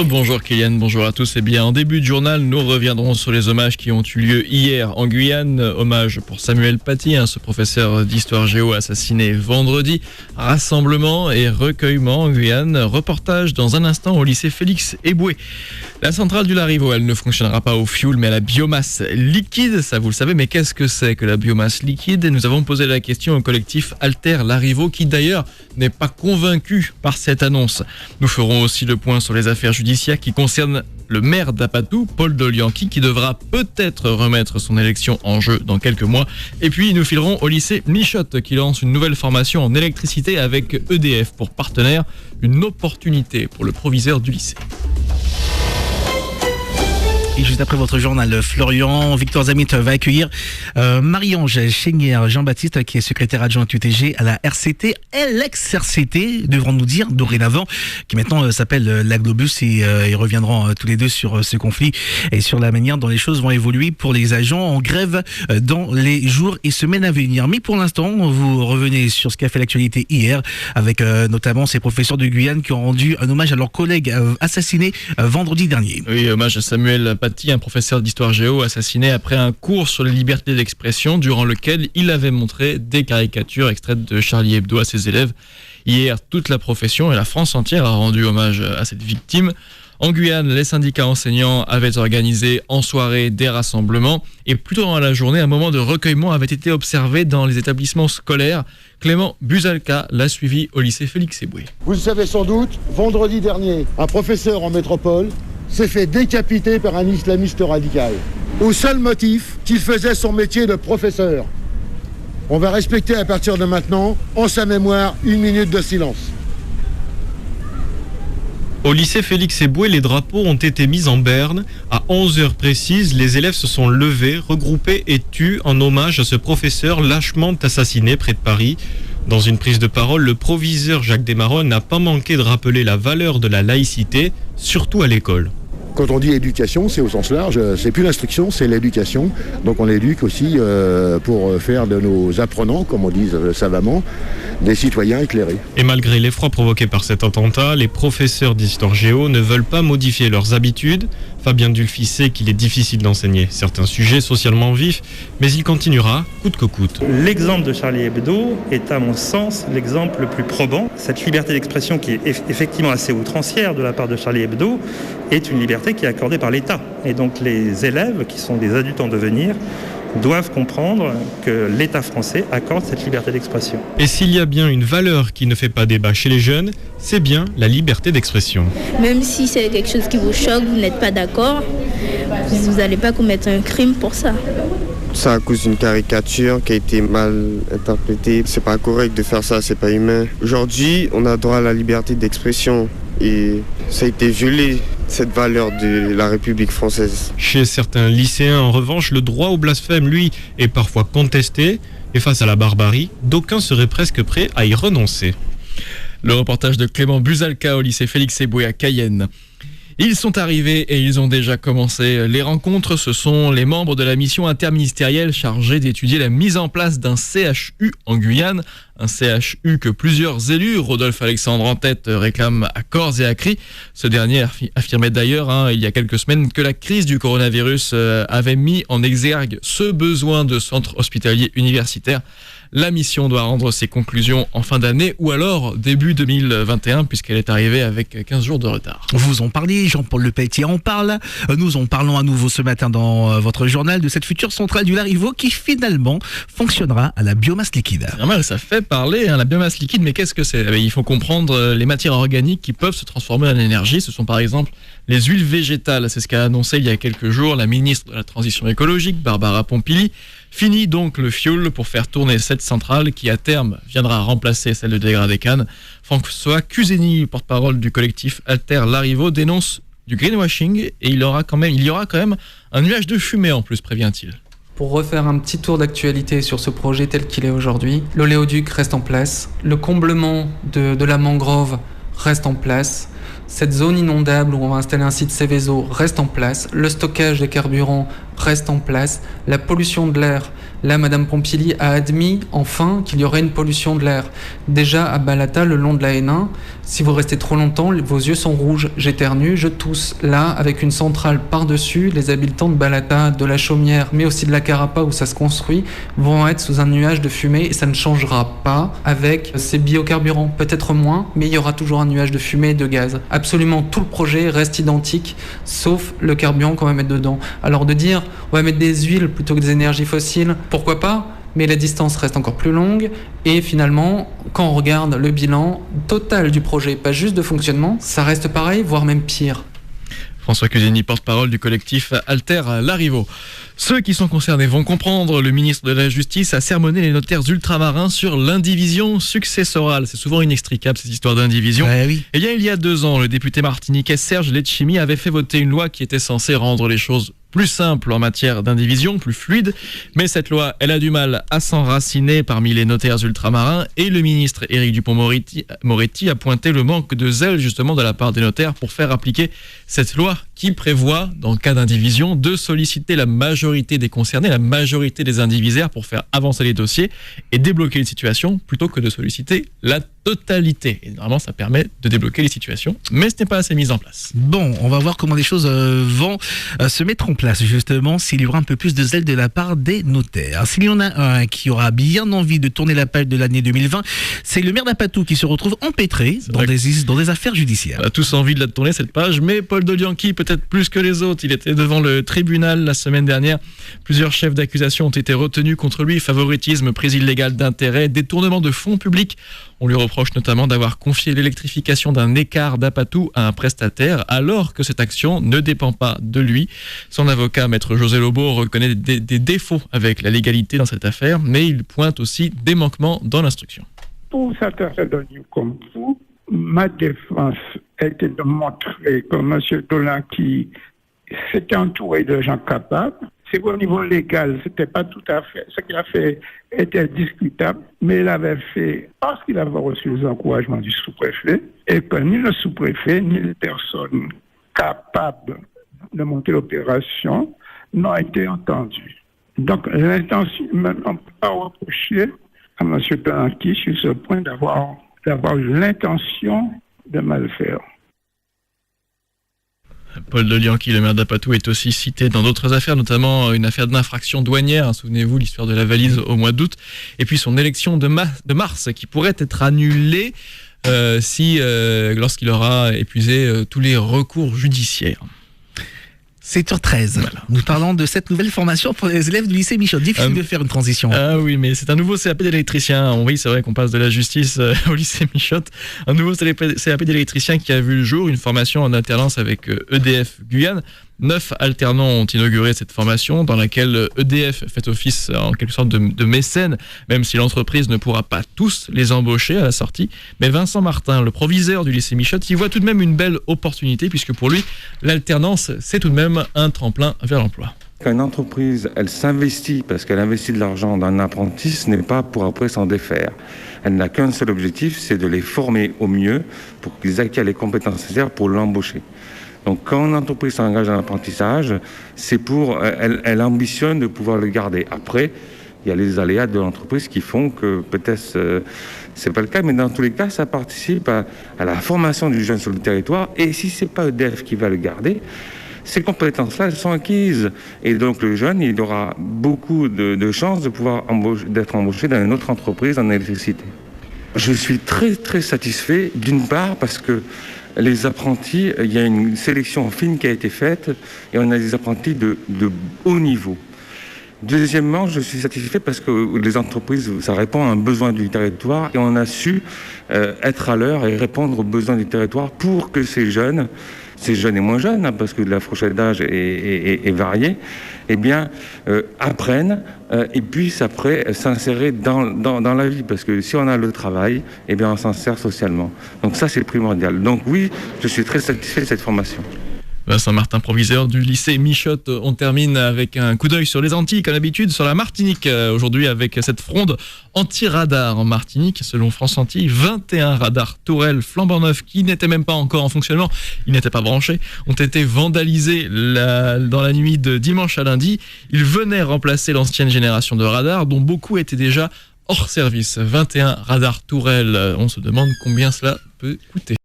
Bonjour Kylian, bonjour à tous. Et bien, en début de journal, nous reviendrons sur les hommages qui ont eu lieu hier en Guyane. Hommage pour Samuel Paty, ce professeur d'histoire géo assassiné vendredi. Rassemblement et recueillement en Guyane. Reportage dans un instant au lycée Félix Éboué. La centrale du Larivot, elle ne fonctionnera pas au fioul mais à la biomasse liquide. Ça vous le savez, mais qu'est-ce que c'est que la biomasse liquide ? Nous avons posé la question au collectif Alter Larivot qui d'ailleurs n'est pas convaincu par cette annonce. Nous ferons aussi le point sur les affaires judiciaires qui concernent le maire d'Apatou, Paul Dolianki, qui devra peut-être remettre son élection en jeu dans quelques mois. Et puis nous filerons au lycée Michotte qui lance une nouvelle formation en électricité avec EDF pour partenaire, une opportunité pour le proviseur du lycée. Et juste après votre journal, Florian, Victor Zamit va accueillir Marie-Ange Chénière Jean-Baptiste, qui est secrétaire adjointe UTG à la RCT. Et l'ex-RCT, devront nous dire dorénavant, qui maintenant s'appelle la Globus, et ils reviendront tous les deux sur ce conflit et sur la manière dont les choses vont évoluer pour les agents en grève dans les jours et semaines à venir. Mais pour l'instant, vous revenez sur ce qu'a fait l'actualité hier, avec notamment ces professeurs de Guyane qui ont rendu un hommage à leurs collègues assassinés vendredi dernier. Oui, hommage à Samuel Paty, un professeur d'histoire géo assassiné après un cours sur les libertés d'expression durant lequel il avait montré des caricatures extraites de Charlie Hebdo à ses élèves. Hier, toute la profession et la France entière a rendu hommage à cette victime. En Guyane, les syndicats enseignants avaient organisé en soirée des rassemblements et plus tôt dans la journée, un moment de recueillement avait été observé dans les établissements scolaires. Clément Buzalka l'a suivi au lycée Félix Éboué. Vous le savez sans doute, vendredi dernier, un professeur en métropole s'est fait décapiter par un islamiste radical, au seul motif qu'il faisait son métier de professeur. On va respecter à partir de maintenant, en sa mémoire, 1 minute de silence. Au lycée Félix Éboué, les drapeaux ont été mis en berne. À 11h précises, les élèves se sont levés, regroupés et tus en hommage à ce professeur lâchement assassiné près de Paris. Dans une prise de parole, le proviseur Jacques Desmarons n'a pas manqué de rappeler la valeur de la laïcité, surtout à l'école. Quand on dit éducation, c'est au sens large, c'est plus l'instruction, c'est l'éducation. Donc on éduque aussi pour faire de nos apprenants, comme on dit savamment, des citoyens éclairés. Et malgré l'effroi provoqué par cet attentat, les professeurs d'histoire géo ne veulent pas modifier leurs habitudes. Fabien Dulphy sait qu'il est difficile d'enseigner certains sujets socialement vifs, mais il continuera coûte que coûte. L'exemple de Charlie Hebdo est à mon sens l'exemple le plus probant. Cette liberté d'expression qui est effectivement assez outrancière de la part de Charlie Hebdo est une liberté qui est accordée par l'État. Et donc les élèves, qui sont des adultes en devenir, doivent comprendre que l'État français accorde cette liberté d'expression. Et s'il y a bien une valeur qui ne fait pas débat chez les jeunes, c'est bien la liberté d'expression. Même si c'est quelque chose qui vous choque, vous n'êtes pas d'accord, vous n'allez pas commettre un crime pour ça. C'est à cause d'une caricature qui a été mal interprétée. C'est pas correct de faire ça, c'est pas humain. Aujourd'hui, on a droit à la liberté d'expression et ça a été violé, cette valeur de la République française. Chez certains lycéens, en revanche, le droit au blasphème, lui, est parfois contesté. Et face à la barbarie, d'aucuns seraient presque prêts à y renoncer. Le reportage de Clément Buzalka au lycée Félix Éboué à Cayenne. Ils sont arrivés et ils ont déjà commencé les rencontres. Ce sont les membres de la mission interministérielle chargée d'étudier la mise en place d'un CHU en Guyane. Un CHU que plusieurs élus, Rodolphe Alexandre en tête, réclament à corps et à cri. Ce dernier affirmait d'ailleurs il y a quelques semaines que la crise du coronavirus avait mis en exergue ce besoin de centres hospitaliers universitaires. La mission doit rendre ses conclusions en fin d'année ou alors début 2021 puisqu'elle est arrivée avec 15 jours de retard. Vous en parlez, Jean-Paul Lepelletier en parle. Nous en parlons à nouveau ce matin dans votre journal de cette future centrale du Larivot qui finalement fonctionnera à la biomasse liquide. C'est normal, ça fait parler, la biomasse liquide, mais qu'est-ce que c'est ? Il faut comprendre les matières organiques qui peuvent se transformer en énergie. Ce sont par exemple les huiles végétales. C'est ce qu'a annoncé il y a quelques jours la ministre de la Transition écologique, Barbara Pompili. Fini donc le fioul pour faire tourner cette centrale qui à terme viendra remplacer celle de Dégradé-Cannes. François Cuseni, porte-parole du collectif Alter Larivot, dénonce du greenwashing et il y aura quand même un nuage de fumée en plus, prévient-il. Pour refaire un petit tour d'actualité sur ce projet tel qu'il est aujourd'hui, l'oléoduc reste en place, le comblement de la mangrove reste en place, Cette zone inondable où on va installer un site Céveso reste en place, le stockage des carburants reste en place, la pollution de l'air. Là, Madame Pompili a admis enfin qu'il y aurait une pollution de l'air. Déjà à Balata, le long de la N1, si vous restez trop longtemps, vos yeux sont rouges, j'éternue, je tousse. Là, avec une centrale par-dessus, les habitants de Balata, de la Chaumière, mais aussi de la Carapa où ça se construit, vont être sous un nuage de fumée et ça ne changera pas avec ces biocarburants. Peut-être moins, mais il y aura toujours un nuage de fumée et de gaz. Absolument tout le projet reste identique, sauf le carburant qu'on va mettre dedans. Alors de dire, on va mettre des huiles plutôt que des énergies fossiles, pourquoi pas ? Mais la distance reste encore plus longue et finalement, quand on regarde le bilan total du projet, pas juste de fonctionnement, ça reste pareil, voire même pire. François Cusini, porte-parole du collectif Alter Larrivo. Ceux qui sont concernés vont comprendre. Le ministre de la Justice a sermonné les notaires ultramarins sur l'indivision successorale. C'est souvent inextricable, cette histoire d'indivision. Oui. Eh bien, il y a 2 ans, le député martiniquais Serge Letchimy avait fait voter une loi qui était censée rendre les choses plus simple en matière d'indivision, plus fluide, mais cette loi, elle a du mal à s'enraciner parmi les notaires ultramarins et le ministre Éric Dupond-Moretti a pointé le manque de zèle justement de la part des notaires pour faire appliquer cette loi qui prévoit, dans cas d'indivision, de solliciter la majorité des concernés, la majorité des indivisaires pour faire avancer les dossiers et débloquer les situations plutôt que de solliciter la totalité. Et normalement, ça permet de débloquer les situations, mais ce n'est pas assez mis en place. Bon, on va voir comment les choses vont se mettre en place, justement, s'il y aura un peu plus de zèle de la part des notaires. S'il y en a un qui aura bien envie de tourner la page de l'année 2020, c'est le maire d'Apatou qui se retrouve empêtré dans des affaires judiciaires. On a tous envie de la tourner, cette page, mais Paul Dolianchi, peut-être plus que les autres, il était devant le tribunal la semaine dernière. Plusieurs chefs d'accusation ont été retenus contre lui: favoritisme, prise illégale d'intérêt, détournement de fonds publics. On lui reproche notamment d'avoir confié l'électrification d'un écart d'Apatou à un prestataire, alors que cette action ne dépend pas de lui. Son avocat, maître José Lobo, reconnaît des défauts avec la légalité dans cette affaire, mais il pointe aussi des manquements dans l'instruction. Pour certains redonnés comme vous, ma défense était de montrer que M. Dolianchi s'était entouré de gens capables. C'est qu'au niveau légal, c'était pas tout à fait. Ce qu'il a fait était discutable, mais il avait fait parce qu'il avait reçu les encouragements du sous-préfet et que ni le sous-préfet ni les personnes capables de monter l'opération n'ont été entendues. Donc l'intention, on ne peut pas reprocher à M. Dolianchi sur ce point d'avoir l'intention de mal faire. Paul Dolianchi, le maire d'Apatou, est aussi cité dans d'autres affaires, notamment une affaire d'infraction douanière, souvenez-vous, l'histoire de la valise au mois d'août, et puis son élection de mars qui pourrait être annulée lorsqu'il aura épuisé tous les recours judiciaires. 7h13. Voilà. Nous parlons de cette nouvelle formation pour les élèves du lycée Michotte. Difficile de faire une transition. Ah oui, mais c'est un nouveau CAP d'électricien. Oui, c'est vrai qu'on passe de la justice au lycée Michotte. Un nouveau CAP d'électricien qui a vu le jour, une formation en alternance avec EDF Guyane. 9 alternants ont inauguré cette formation dans laquelle EDF fait office en quelque sorte de mécène, même si l'entreprise ne pourra pas tous les embaucher à la sortie. Mais Vincent Martin, le proviseur du lycée Michotte, y voit tout de même une belle opportunité puisque pour lui, l'alternance, c'est tout de même un tremplin vers l'emploi. Quand une entreprise, elle s'investit parce qu'elle investit de l'argent dans un apprenti, ce n'est pas pour après s'en défaire. Elle n'a qu'un seul objectif, c'est de les former au mieux pour qu'ils acquièrent les compétences nécessaires pour l'embaucher. Donc quand une entreprise s'engage dans l'apprentissage, c'est elle ambitionne de pouvoir le garder. Après, il y a les aléas de l'entreprise qui font que peut-être c'est pas le cas, mais dans tous les cas, ça participe à la formation du jeune sur le territoire. Et si c'est pas EDF qui va le garder, ces compétences-là, elles sont acquises. Et donc le jeune, il aura beaucoup de chances de pouvoir d'être embauché dans une autre entreprise en électricité. Je suis très très satisfait, d'une part parce que les apprentis, il y a une sélection fine qui a été faite et on a des apprentis de haut niveau. Deuxièmement, je suis satisfait parce que les entreprises, ça répond à un besoin du territoire et on a su être à l'heure et répondre aux besoins du territoire pour que ces jeunes et moins jeunes, parce que la fourchette d'âge est variée, eh bien, apprennent et puissent après s'insérer dans la vie. Parce que si on a le travail, eh bien, on s'insère socialement. Donc ça, c'est primordial. Donc oui, je suis très satisfait de cette formation. Vincent Martin, proviseur du lycée Michotte. On termine avec un coup d'œil sur les Antilles, comme d'habitude, sur la Martinique. Aujourd'hui, avec cette fronde anti-radar en Martinique. Selon France Antilles, 21 radars tourelles flambant neufs qui n'étaient même pas encore en fonctionnement, ils n'étaient pas branchés, ont été vandalisés dans la nuit de dimanche à lundi. Ils venaient remplacer l'ancienne génération de radars, dont beaucoup étaient déjà hors service. 21 radars tourelles. On se demande combien cela peut coûter.